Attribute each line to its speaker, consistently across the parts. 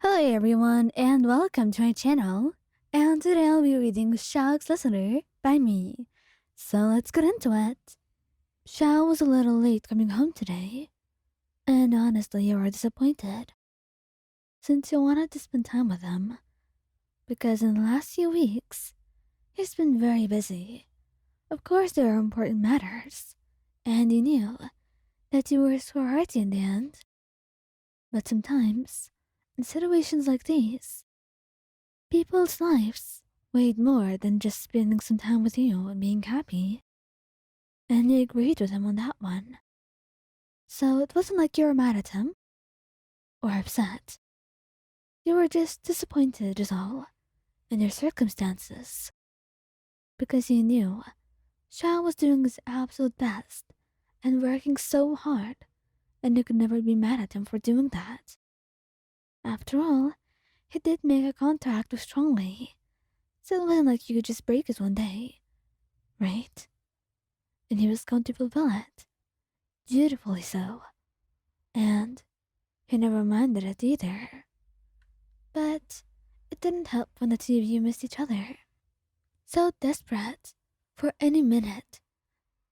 Speaker 1: Hello everyone and welcome to my channel. And today I'll be reading Xiao's Listener by me. So let's get into it. Xiao was a little late coming home today. And honestly, you were disappointed. Since you wanted to spend time with him. Because in the last few weeks, he's been very busy. Of course there are important matters. And you knew that you were so hearty in the end. But sometimes, in situations like these, people's lives weighed more than just spending some time with you and being happy. And you agreed with him on that one. So it wasn't like you were mad at him or upset. You were just disappointed, is all, in your circumstances. Because you knew Xiao was doing his absolute best and working so hard, and you could never be mad at him for doing that. After all, he did make a contract with Strongly, so it wasn't like you could just break it one day, right? And he was going to fulfill it, dutifully so. And he never minded it either. But it didn't help when the two of you missed each other. So desperate for any minute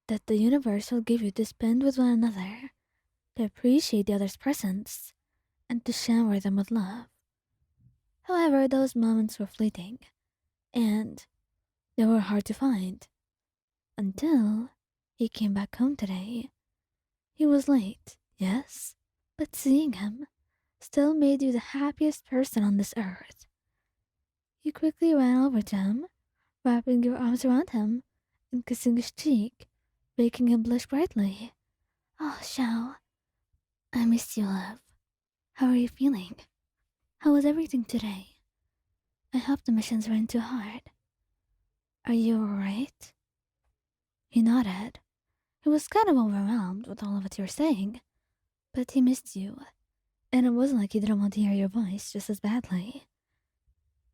Speaker 1: that the universe will give you to spend with one another, to appreciate the other's presence, and to shower them with love. However, those moments were fleeting, and they were hard to find. Until he came back home today. He was late, yes, but seeing him still made you the happiest person on this earth. You quickly ran over to him, wrapping your arms around him and kissing his cheek, making him blush brightly. Oh, Xiao, I missed you, love. How are you feeling? How was everything today? I hope the missions weren't too hard. Are you alright? He nodded. He was kind of overwhelmed with all of what you were saying, but he missed you, and it wasn't like he didn't want to hear your voice just as badly.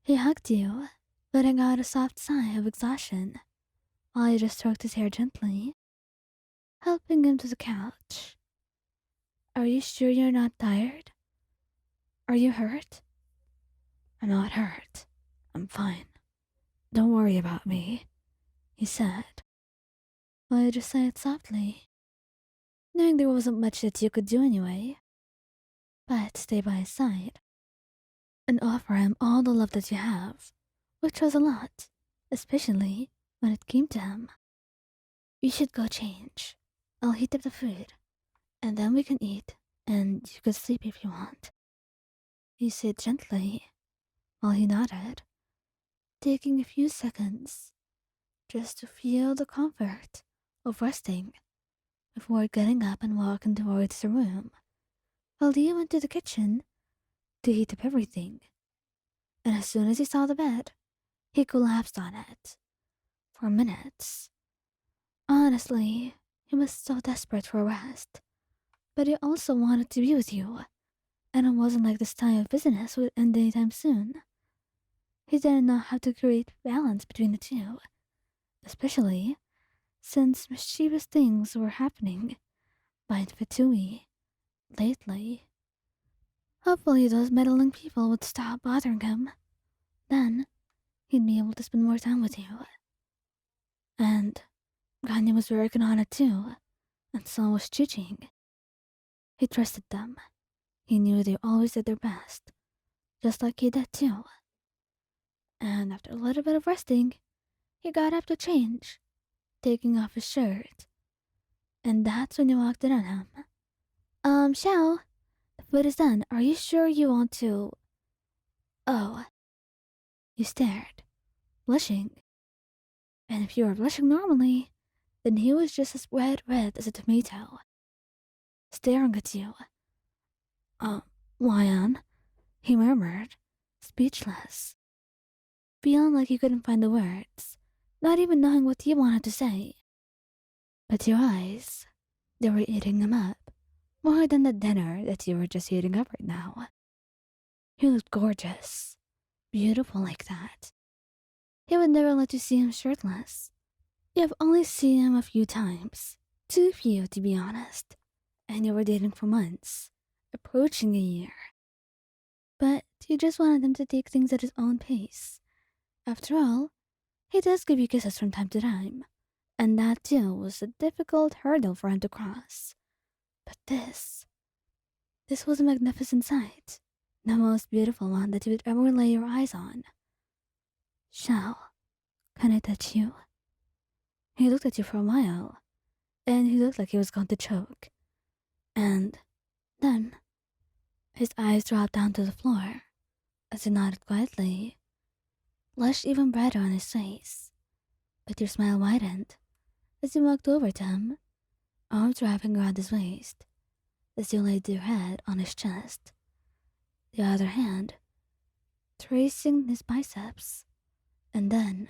Speaker 1: He hugged you, letting out a soft sigh of exhaustion, while you just stroked his hair gently, helping him to the couch. Are you sure you're not tired? Are you hurt? I'm not hurt. I'm fine. Don't worry about me, he said, while you just sighed softly, knowing there wasn't much that you could do anyway, but stay by his side and offer him all the love that you have, which was a lot, especially when it came to him. You should go change. I'll heat up the food, and then we can eat, and you can sleep if you want. He said gently, while he nodded, taking a few seconds just to feel the comfort of resting before getting up and walking towards the room, while he went to the kitchen to heat up everything. And as soon as he saw the bed, he collapsed on it. For minutes. Honestly, he was so desperate for rest. But he also wanted to be with you. And it wasn't like this time of business would end anytime soon. He didn't know how to create balance between the two. Especially since mischievous things were happening by Fatui lately. Hopefully those meddling people would stop bothering him. Then he'd be able to spend more time with you. And Ganya was working on it too, and so was Chiching. He trusted them. He knew they always did their best, just like he did too. And after a little bit of resting, he got up to change, taking off his shirt. And that's when you walked in on him. Xiao, the food is done. Are you sure you want to... Oh. You stared, blushing. And if you were blushing normally, then he was just as red as a tomato, staring at you. Lion, he murmured, speechless, feeling like he couldn't find the words, not even knowing what he wanted to say. But your eyes, they were eating him up, more than the dinner that you were just eating up right now. He looked gorgeous, beautiful like that. He would never let you see him shirtless. You have only seen him a few times, too few to be honest, and you were dating for months, approaching a year. But you just wanted him to take things at his own pace. After all, he does give you kisses from time to time, and that too was a difficult hurdle for him to cross. But this was a magnificent sight, the most beautiful one that you would ever lay your eyes on. Xiao, can I touch you? He looked at you for a while, and he looked like he was going to choke. And then his eyes dropped down to the floor as he nodded quietly, blushed even brighter on his face. But your smile widened as you walked over to him, arms wrapping around his waist, as you laid your head on his chest, the other hand tracing his biceps, and then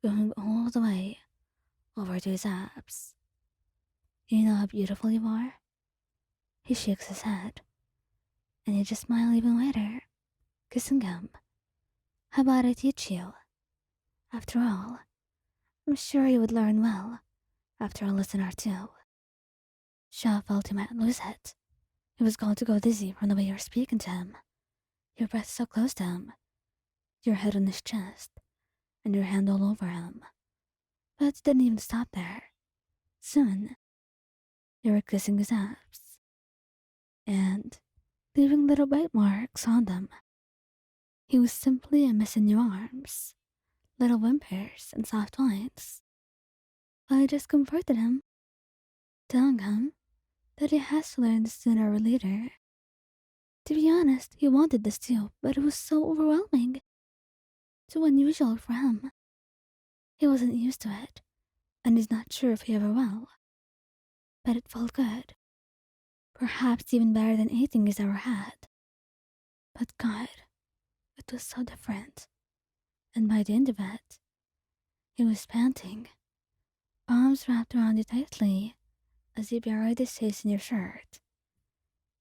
Speaker 1: going all the way over to his abs. You know how beautiful you are? He shakes his head, and you just smile even wider, kissing him. How about I teach you? After all, I'm sure you would learn well after a lesson or two. Xiao felt he might lose it. He was going to go dizzy from the way you were speaking to him. Your breath so close to him, your head on his chest, and your hand all over him. But it didn't even stop there. Soon, you were kissing his abs, and leaving little bite marks on them. He was simply a mess in your arms, little whimpers and soft whines. I just comforted him, telling him that he has to learn this sooner or later. To be honest, he wanted this too, but it was so overwhelming. Too unusual for him. He wasn't used to it, and he's not sure if he ever will. But it felt good. Perhaps even better than anything he's ever had. But God, it was so different. And by the end of it, he was panting, arms wrapped around you tightly as he buried his face in your shirt.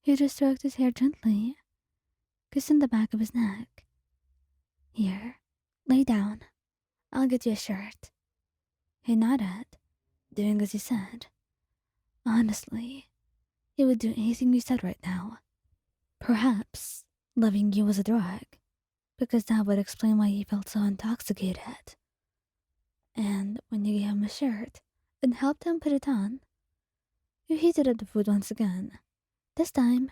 Speaker 1: He just stroked his hair gently, kissing the back of his neck. Here, lay down. I'll get you a shirt. He nodded, doing as he said. Honestly, he would do anything you said right now. Perhaps loving you was a drug, because that would explain why he felt so intoxicated. And when you gave him a shirt and helped him put it on, you heated up the food once again, this time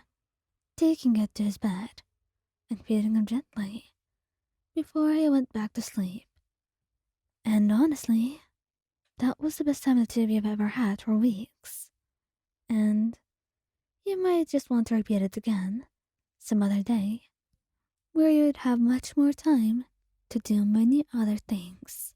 Speaker 1: taking it to his bed and feeding him gently before he went back to sleep. And honestly, that was the best time the two of you have ever had for weeks. And you might just want to repeat it again some other day, where you'd have much more time to do many other things.